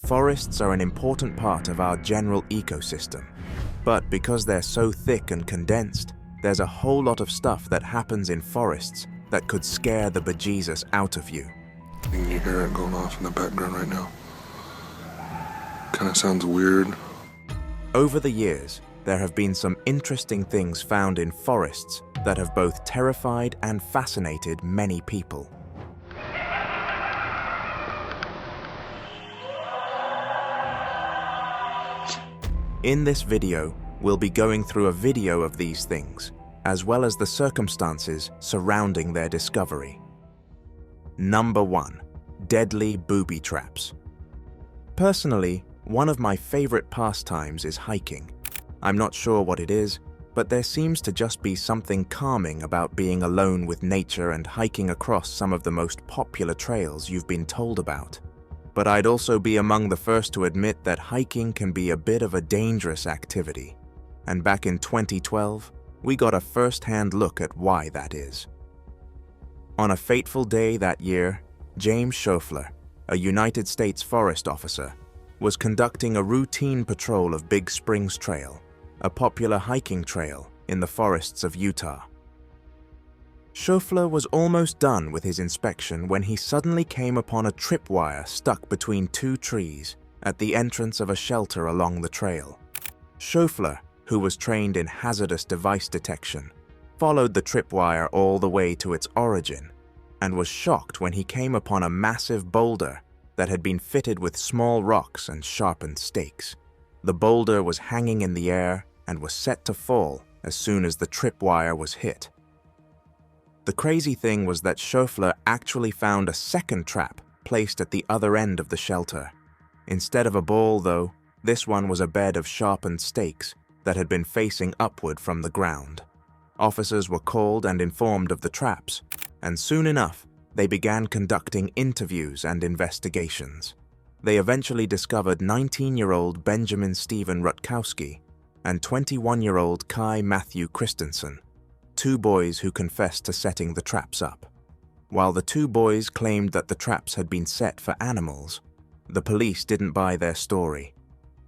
Forests are an important part of our general ecosystem, but because they're so thick and condensed, there's a whole lot of stuff that happens in forests that could scare the bejesus out of you. You hear it going off in the background right now. Kind of sounds weird. Over the years, there have been some interesting things found in forests that have both terrified and fascinated many people. In this video, we'll be going through a video of these things, as well as the circumstances surrounding their discovery. Number 1. Deadly booby traps. Personally, one of my favorite pastimes is hiking. I'm not sure what it is, but there seems to just be something calming about being alone with nature and hiking across some of the most popular trails you've been told about. But I'd also be among the first to admit that hiking can be a bit of a dangerous activity. And back in 2012, we got a first-hand look at why that is. On a fateful day that year, James Schofler, a United States forest officer, was conducting a routine patrol of Big Springs Trail, a popular hiking trail in the forests of Utah. Schofler was almost done with his inspection when he suddenly came upon a tripwire stuck between two trees at the entrance of a shelter along the trail. Schofler, who was trained in hazardous device detection, followed the tripwire all the way to its origin and was shocked when he came upon a massive boulder that had been fitted with small rocks and sharpened stakes. The boulder was hanging in the air and was set to fall as soon as the tripwire was hit. The crazy thing was that Schofler actually found a second trap placed at the other end of the shelter. Instead of a ball, though, this one was a bed of sharpened stakes that had been facing upward from the ground. Officers were called and informed of the traps, and soon enough, they began conducting interviews and investigations. They eventually discovered 19-year-old Benjamin Stephen Rutkowski and 21-year-old Kai Matthew Christensen, two boys who confessed to setting the traps up. While the two boys claimed that the traps had been set for animals, the police didn't buy their story.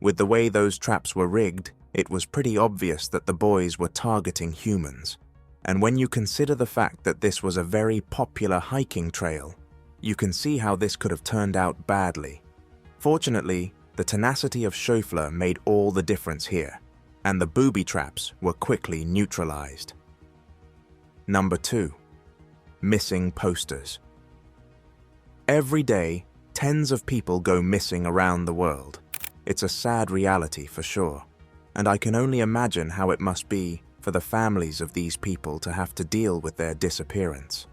With the way those traps were rigged, it was pretty obvious that the boys were targeting humans. And when you consider the fact that this was a very popular hiking trail, you can see how this could have turned out badly. Fortunately, the tenacity of Schofler made all the difference here, and the booby traps were quickly neutralized. Number 2. Missing posters. Every day, tens of people go missing around the world. It's a sad reality for sure, and I can only imagine how it must be for the families of these people to have to deal with their disappearance.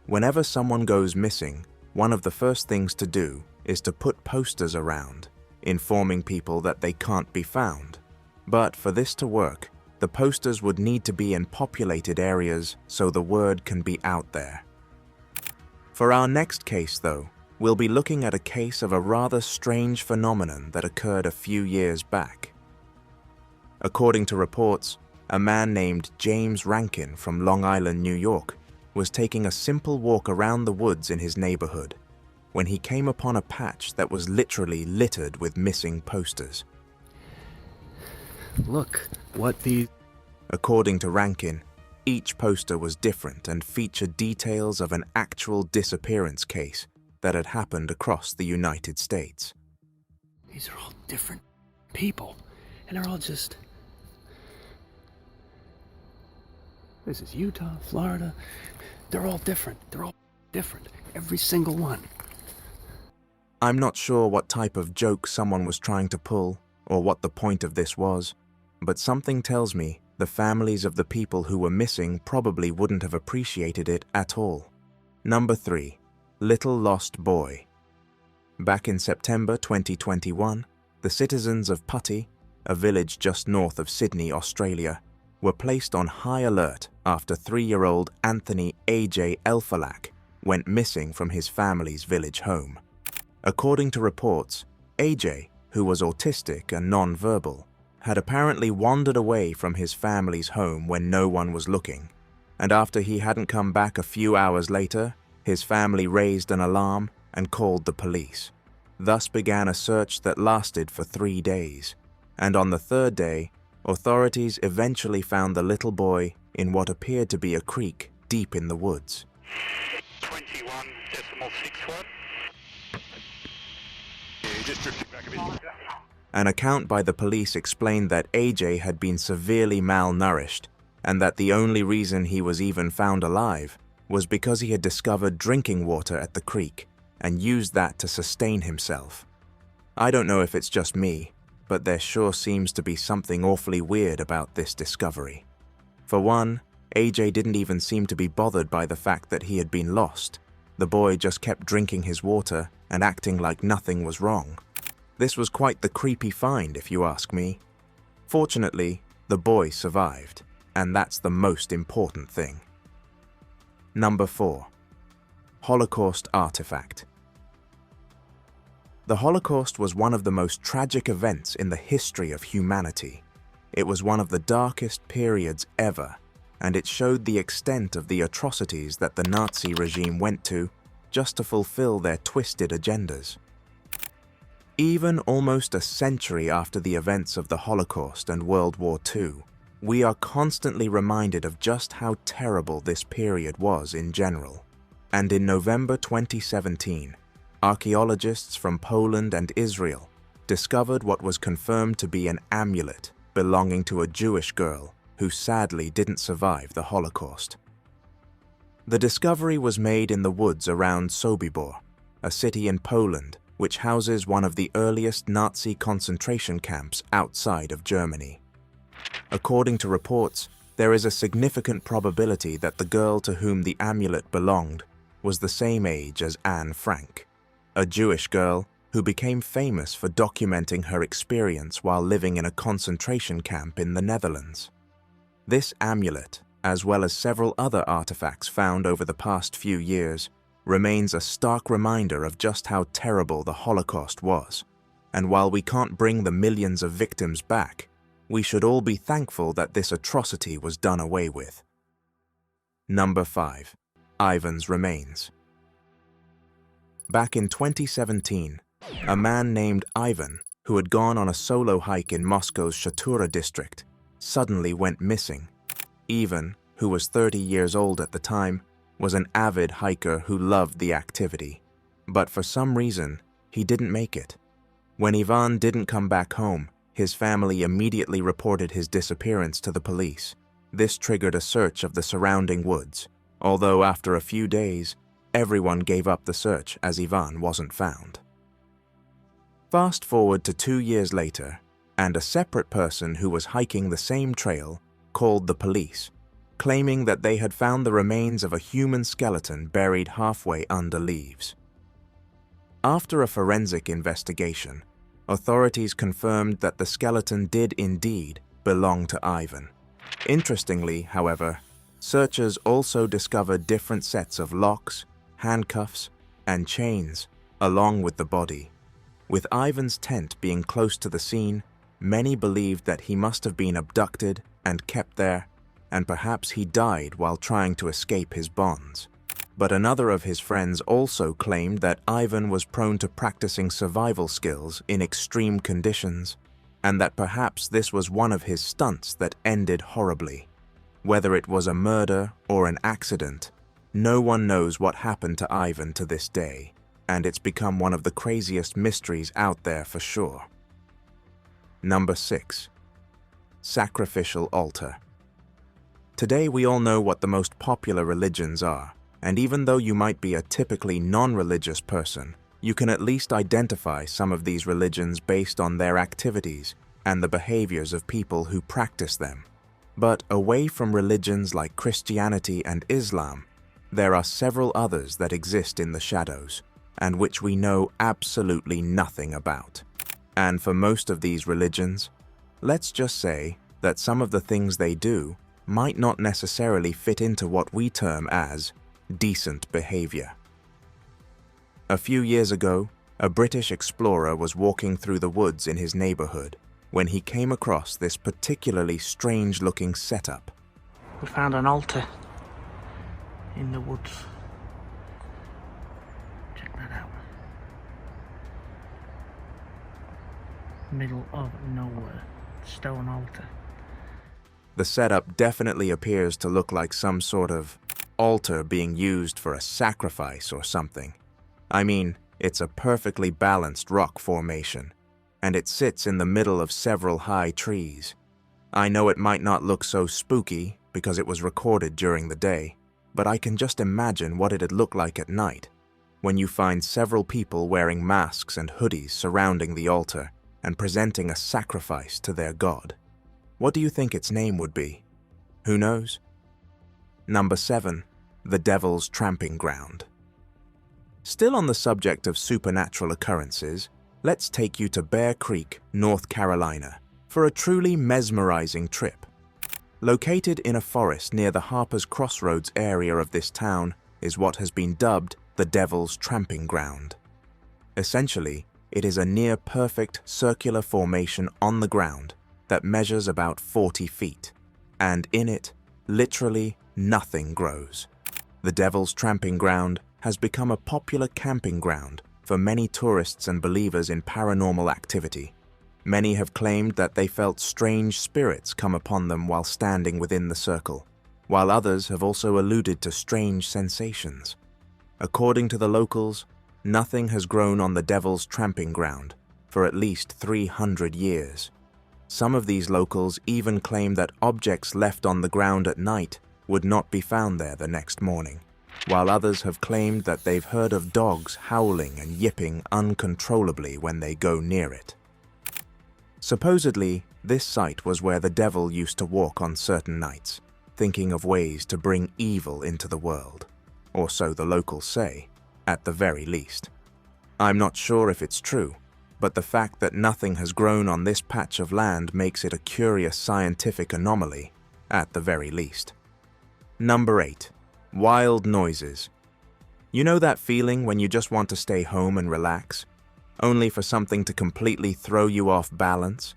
Whenever someone goes missing, one of the first things to do is to put posters around, informing people that they can't be found. But for this to work, the posters would need to be in populated areas so the word can be out there. For our next case, though, we'll be looking at a case of a rather strange phenomenon that occurred a few years back. According to reports, a man named James Rankin from Long Island, New York, was taking a simple walk around the woods in his neighborhood when he came upon a patch that was literally littered with missing posters. Look, what the... According to Rankin, each poster was different and featured details of an actual disappearance case that had happened across the United States. These are all different people, and they're all just... This is Utah, Florida. They're all different. They're all different. Every single one. I'm not sure what type of joke someone was trying to pull or what the point of this was, but something tells me the families of the people who were missing probably wouldn't have appreciated it at all. Number 3. Little Lost Boy. Back in September 2021, the citizens of Putty, a village just north of Sydney, Australia, were placed on high alert after 3-year-old Anthony A.J. Elfalak went missing from his family's village home. According to reports, A.J., who was autistic and non-verbal, had apparently wandered away from his family's home when no one was looking, and after he hadn't come back a few hours later, his family raised an alarm and called the police. Thus began a search that lasted for 3 days, and on the third day, authorities eventually found the little boy in what appeared to be a creek deep in the woods. 21.61. An account by the police explained that AJ had been severely malnourished, and that the only reason he was even found alive was because he had discovered drinking water at the creek and used that to sustain himself. I don't know if it's just me, but there sure seems to be something awfully weird about this discovery. For one, AJ didn't even seem to be bothered by the fact that he had been lost. The boy just kept drinking his water and acting like nothing was wrong. This was quite the creepy find, if you ask me. Fortunately, the boy survived, and that's the most important thing. Number 4. Holocaust artifact. The Holocaust was one of the most tragic events in the history of humanity. It was one of the darkest periods ever, and it showed the extent of the atrocities that the Nazi regime went to just to fulfill their twisted agendas. Even almost a century after the events of the Holocaust and World War II, we are constantly reminded of just how terrible this period was in general. And in November 2017, archaeologists from Poland and Israel discovered what was confirmed to be an amulet belonging to a Jewish girl who sadly didn't survive the Holocaust. The discovery was made in the woods around Sobibor, a city in Poland which houses one of the earliest Nazi concentration camps outside of Germany. According to reports, there is a significant probability that the girl to whom the amulet belonged was the same age as Anne Frank, a Jewish girl who became famous for documenting her experience while living in a concentration camp in the Netherlands. This amulet, as well as several other artifacts found over the past few years, remains a stark reminder of just how terrible the Holocaust was. And while we can't bring the millions of victims back, we should all be thankful that this atrocity was done away with. Number 5. Ivan's remains. Back in 2017, a man named Ivan, who had gone on a solo hike in Moscow's Shatura district, suddenly went missing. Ivan, who was 30 years old at the time, was an avid hiker who loved the activity. But for some reason, he didn't make it. When Ivan didn't come back home, his family immediately reported his disappearance to the police. This triggered a search of the surrounding woods, although after a few days, everyone gave up the search as Ivan wasn't found. Fast forward to 2 years later, and a separate person who was hiking the same trail called the police, claiming that they had found the remains of a human skeleton buried halfway under leaves. After a forensic investigation, authorities confirmed that the skeleton did indeed belong to Ivan. Interestingly, however, searchers also discovered different sets of locks, handcuffs, and chains along with the body. With Ivan's tent being close to the scene, many believed that he must have been abducted and kept there, and perhaps he died while trying to escape his bonds. But another of his friends also claimed that Ivan was prone to practicing survival skills in extreme conditions, and that perhaps this was one of his stunts that ended horribly. Whether it was a murder or an accident, no one knows what happened to Ivan to this day, and it's become one of the craziest mysteries out there for sure. Number 6. Sacrificial altar. Today we all know what the most popular religions are, and even though you might be a typically non-religious person, you can at least identify some of these religions based on their activities and the behaviors of people who practice them. But away from religions like Christianity and Islam, there are several others that exist in the shadows, and which we know absolutely nothing about. And for most of these religions, let's just say that some of the things they do might not necessarily fit into what we term as decent behavior. A few years ago, a British explorer was walking through the woods in his neighborhood when he came across this particularly strange-looking setup. We found an altar in the woods. Check that out. middle of nowhere. Stone altar. The setup definitely appears to look like some sort of altar being used for a sacrifice or something. I mean, it's a perfectly balanced rock formation, and it sits in the middle of several high trees. I know it might not look so spooky because it was recorded during the day, but I can just imagine what it'd look like at night, when you find several people wearing masks and hoodies surrounding the altar and presenting a sacrifice to their god. What do you think its name would be? Who knows? Number 7. The Devil's Tramping Ground. Still on the subject of supernatural occurrences, let's take you to Bear Creek, North Carolina, for a truly mesmerizing trip. Located in a forest near the Harper's Crossroads area of this town is what has been dubbed the Devil's Tramping Ground. Essentially, it is a near-perfect circular formation on the ground that measures about 40 feet, and in it, literally nothing grows. The Devil's Tramping Ground has become a popular camping ground for many tourists and believers in paranormal activity. Many have claimed that they felt strange spirits come upon them while standing within the circle, while others have also alluded to strange sensations. According to the locals, nothing has grown on the Devil's Tramping Ground for at least 300 years. Some of these locals even claim that objects left on the ground at night would not be found there the next morning, while others have claimed that they've heard of dogs howling and yipping uncontrollably when they go near it. Supposedly, this site was where the devil used to walk on certain nights, thinking of ways to bring evil into the world, or so the locals say, at the very least. I'm not sure if it's true, but the fact that nothing has grown on this patch of land makes it a curious scientific anomaly, at the very least. Number 8. Wild noises. You know that feeling when you just want to stay home and relax, only for something to completely throw you off balance?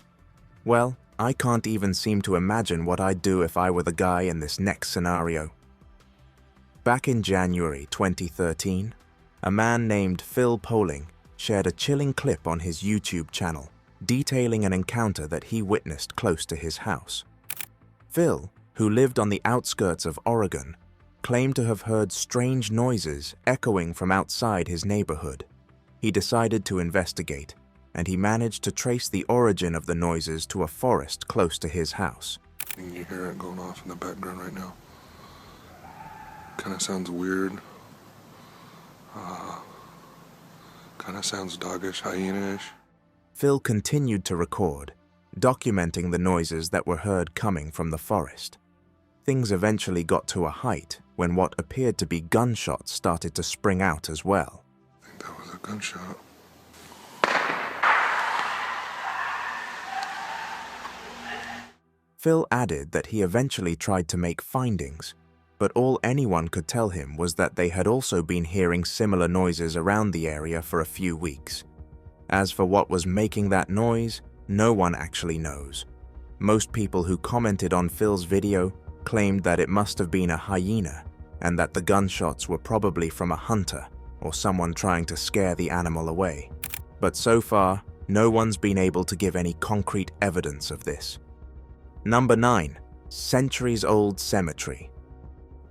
Well, I can't even seem to imagine what I'd do if I were the guy in this next scenario. Back in January 2013, a man named Phil Poling shared a chilling clip on his YouTube channel detailing an encounter that he witnessed close to his house. Phil, who lived on the outskirts of Oregon, claimed to have heard strange noises echoing from outside his neighborhood. He decided to investigate, and he managed to trace the origin of the noises to a forest close to his house. You hear it going off in the background right now. Kind of sounds weird. Kind of sounds doggish, hyena-ish. Phil continued to record, documenting the noises that were heard coming from the forest. Things eventually got to a height when what appeared to be gunshots started to spring out as well. I think that was a gunshot. Phil added that he eventually tried to make findings, but all anyone could tell him was that they had also been hearing similar noises around the area for a few weeks. As for what was making that noise, no one actually knows. Most people who commented on Phil's video claimed that it must have been a hyena and that the gunshots were probably from a hunter or someone trying to scare the animal away. But so far, no one's been able to give any concrete evidence of this. Number 9. Centuries-old cemetery.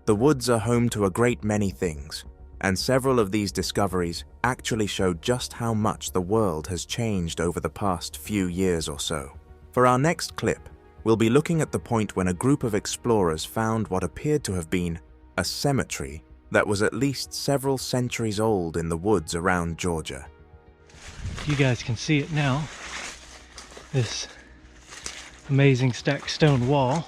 The woods are home to a great many things, and several of these discoveries actually show just how much the world has changed over the past few years or so. For our next clip, we'll be looking at the point when a group of explorers found what appeared to have been a cemetery that was at least several centuries old in the woods around Georgia. You guys can see it now. This amazing stacked stone wall.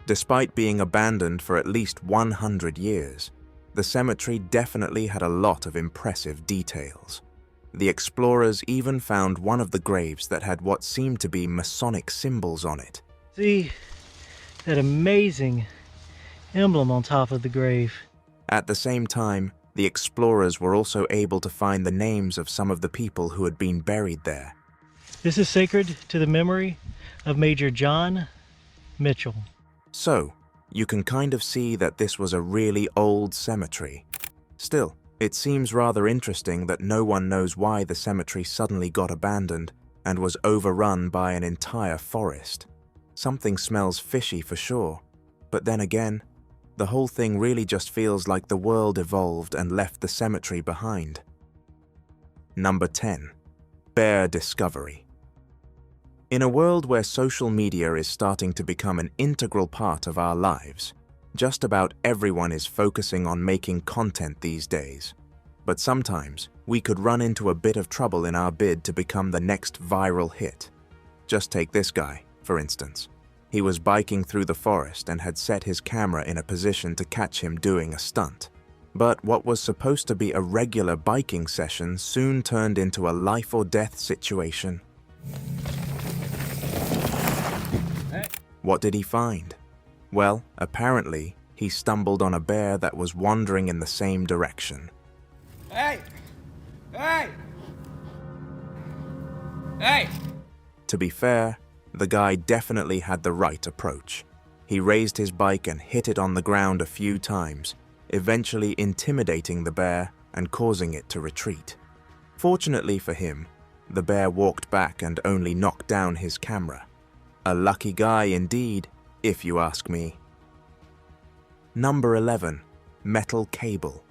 Despite being abandoned for at least 100 years, the cemetery definitely had a lot of impressive details. The explorers even found one of the graves that had what seemed to be Masonic symbols on it. See that amazing emblem on top of the grave. At the same time, the explorers were also able to find the names of some of the people who had been buried there. This is sacred to the memory of Major John Mitchell. So, you can kind of see that this was a really old cemetery. Still, it seems rather interesting that no one knows why the cemetery suddenly got abandoned and was overrun by an entire forest. Something smells fishy for sure, but then again, the whole thing really just feels like the world evolved and left the cemetery behind. Number 10. Bear discovery. In a world where social media is starting to become an integral part of our lives, just about everyone is focusing on making content these days. But sometimes, we could run into a bit of trouble in our bid to become the next viral hit. Just take this guy, for instance. He was biking through the forest and had set his camera in a position to catch him doing a stunt. But what was supposed to be a regular biking session soon turned into a life-or-death situation. What did he find? Well, apparently, he stumbled on a bear that was wandering in the same direction. Hey! Hey! Hey! To be fair, the guy definitely had the right approach. He raised his bike and hit it on the ground a few times, eventually intimidating the bear and causing it to retreat. Fortunately for him, the bear walked back and only knocked down his camera. A lucky guy indeed, if you ask me. Number 11. Metal cable.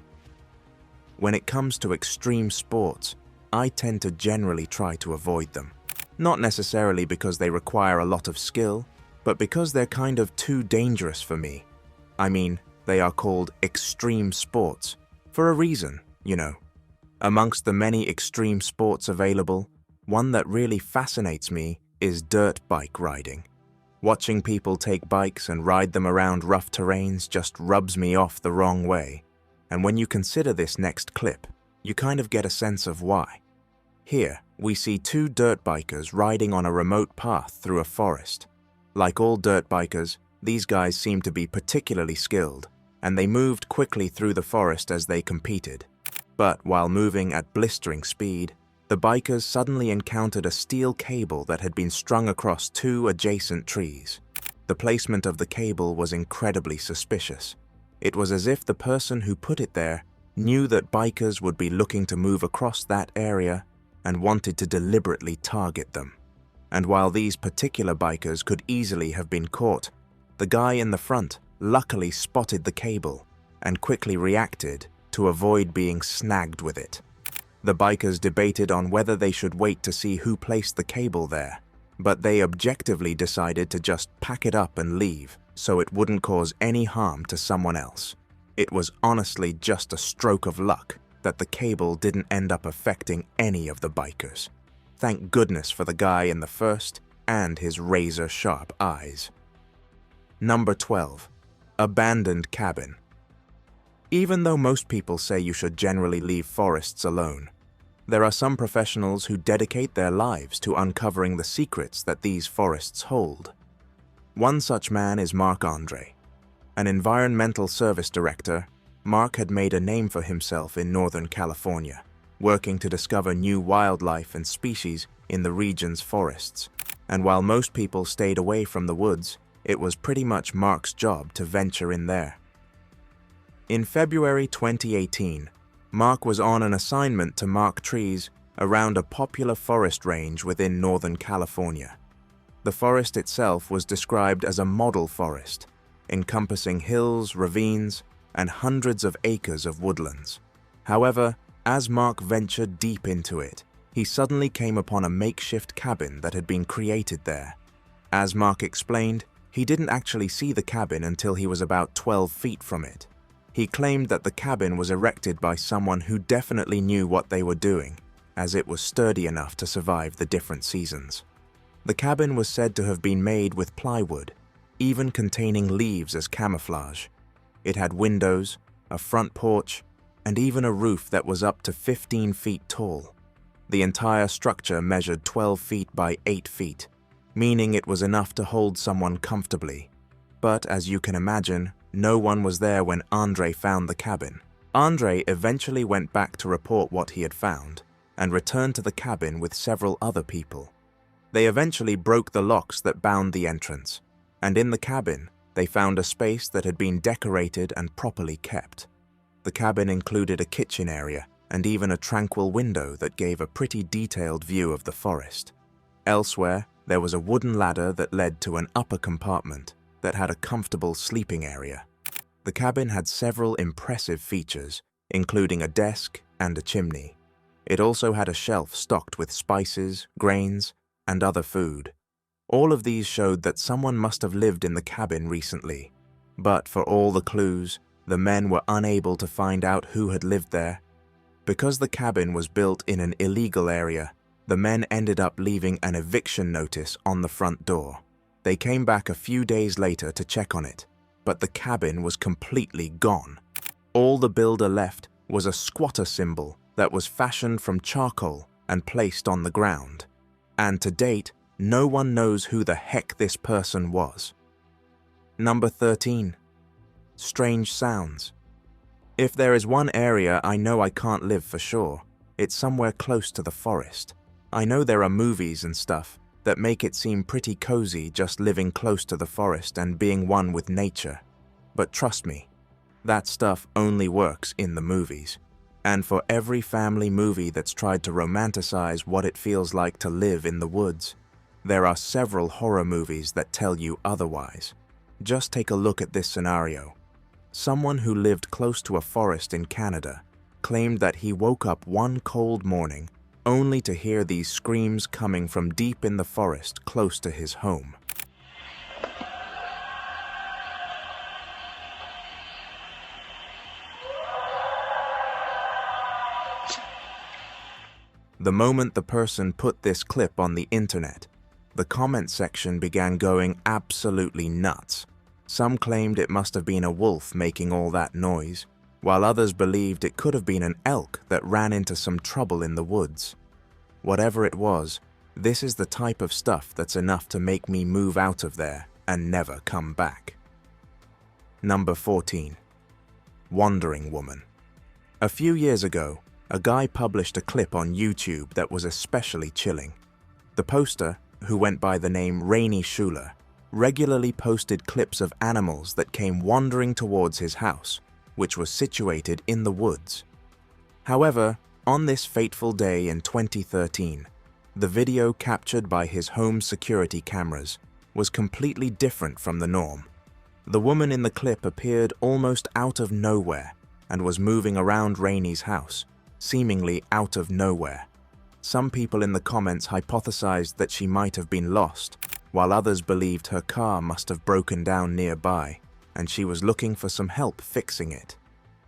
When it comes to extreme sports, I tend to generally try to avoid them. Not necessarily because they require a lot of skill, but because they're kind of too dangerous for me. I mean, they are called extreme sports, for a reason, you know. Amongst the many extreme sports available, one that really fascinates me is dirt bike riding. Watching people take bikes and ride them around rough terrains just rubs me off the wrong way. And when you consider this next clip, you kind of get a sense of why. Here, we see two dirt bikers riding on a remote path through a forest. Like all dirt bikers, these guys seem to be particularly skilled, and they moved quickly through the forest as they competed. But while moving at blistering speed, the bikers suddenly encountered a steel cable that had been strung across two adjacent trees. The placement of the cable was incredibly suspicious. It was as if the person who put it there knew that bikers would be looking to move across that area and wanted to deliberately target them. And while these particular bikers could easily have been caught, the guy in the front luckily spotted the cable and quickly reacted to avoid being snagged with it. The bikers debated on whether they should wait to see who placed the cable there, but they objectively decided to just pack it up and leave so it wouldn't cause any harm to someone else. It was honestly just a stroke of luck that the cable didn't end up affecting any of the bikers. Thank goodness for the guy in the first and his razor-sharp eyes. Number 12. Abandoned cabin. Even though most people say you should generally leave forests alone, there are some professionals who dedicate their lives to uncovering the secrets that these forests hold. One such man is Mark Andre. An environmental service director, Mark had made a name for himself in Northern California, working to discover new wildlife and species in the region's forests. And while most people stayed away from the woods, it was pretty much Mark's job to venture in there. In February 2018, Mark was on an assignment to mark trees around a popular forest range within Northern California. The forest itself was described as a model forest, encompassing hills, ravines, and hundreds of acres of woodlands. However, as Mark ventured deep into it, he suddenly came upon a makeshift cabin that had been created there. As Mark explained, he didn't actually see the cabin until he was about 12 feet from it. He claimed that the cabin was erected by someone who definitely knew what they were doing, as it was sturdy enough to survive the different seasons. The cabin was said to have been made with plywood, even containing leaves as camouflage. It had windows, a front porch, and even a roof that was up to 15 feet tall. The entire structure measured 12 feet by 8 feet, meaning it was enough to hold someone comfortably. But as you can imagine, no one was there when Andre found the cabin. Andre eventually went back to report what he had found and returned to the cabin with several other people. They eventually broke the locks that bound the entrance, and in the cabin, they found a space that had been decorated and properly kept. The cabin included a kitchen area and even a tranquil window that gave a pretty detailed view of the forest. Elsewhere, there was a wooden ladder that led to an upper compartment that had a comfortable sleeping area. The cabin had several impressive features, including a desk and a chimney. It also had a shelf stocked with spices, grains, and other food. All of these showed that someone must have lived in the cabin recently. But for all the clues, the men were unable to find out who had lived there. Because the cabin was built in an illegal area, the men ended up leaving an eviction notice on the front door. They came back a few days later to check on it, but the cabin was completely gone. All the builder left was a squatter symbol that was fashioned from charcoal and placed on the ground. And to date, no one knows who the heck this person was. Number 13. Strange sounds. If there is one area I know I can't live for sure, it's somewhere close to the forest. I know there are movies and stuff that make it seem pretty cozy just living close to the forest and being one with nature. But trust me, that stuff only works in the movies. And for every family movie that's tried to romanticize what it feels like to live in the woods, there are several horror movies that tell you otherwise. Just take a look at this scenario. Someone who lived close to a forest in Canada claimed that he woke up one cold morning only to hear these screams coming from deep in the forest close to his home. The moment the person put this clip on the internet, the comment section began going absolutely nuts. Some claimed it must have been a wolf making all that noise, while others believed it could have been an elk that ran into some trouble in the woods. Whatever it was, this is the type of stuff that's enough to make me move out of there and never come back. Number 14. Wandering Woman. A few years ago, a guy published a clip on YouTube that was especially chilling. The poster, who went by the name Rainy Schuler, regularly posted clips of animals that came wandering towards his house, which was situated in the woods. However, on this fateful day in 2013, the video captured by his home security cameras was completely different from the norm. The woman in the clip appeared almost out of nowhere and was moving around Rainy's house, seemingly out of nowhere. Some people in the comments hypothesized that she might have been lost, while others believed her car must have broken down nearby and she was looking for some help fixing it.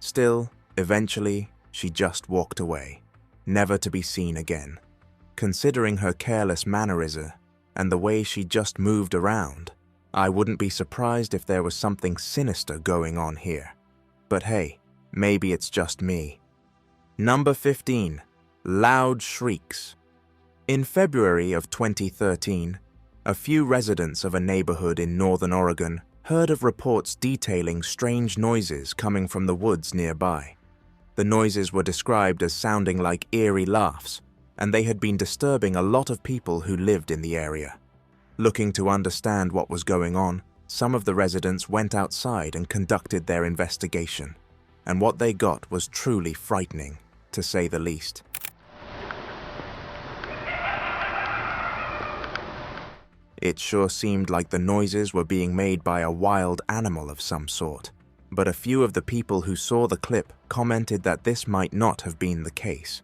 Still, eventually, she just walked away, never to be seen again. Considering her careless mannerism and the way she just moved around, I wouldn't be surprised if there was something sinister going on here. But hey, maybe it's just me. Number 15. Loud shrieks. In February of 2013, a few residents of a neighborhood in northern Oregon heard of reports detailing strange noises coming from the woods nearby. The noises were described as sounding like eerie laughs, and they had been disturbing a lot of people who lived in the area. Looking to understand what was going on, some of the residents went outside and conducted their investigation, and what they got was truly frightening, to say the least. It sure seemed like the noises were being made by a wild animal of some sort, but a few of the people who saw the clip commented that this might not have been the case.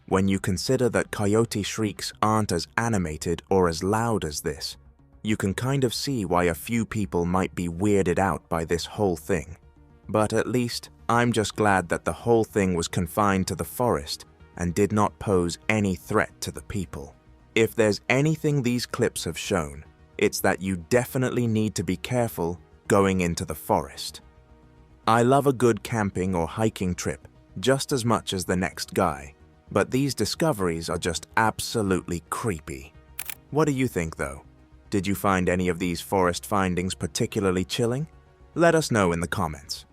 When you consider that coyote shrieks aren't as animated or as loud as this, you can kind of see why a few people might be weirded out by this whole thing. But at least, I'm just glad that the whole thing was confined to the forest and did not pose any threat to the people. If there's anything these clips have shown, it's that you definitely need to be careful going into the forest. I love a good camping or hiking trip just as much as the next guy, but these discoveries are just absolutely creepy. What do you think though? Did you find any of these forest findings particularly chilling? Let us know in the comments.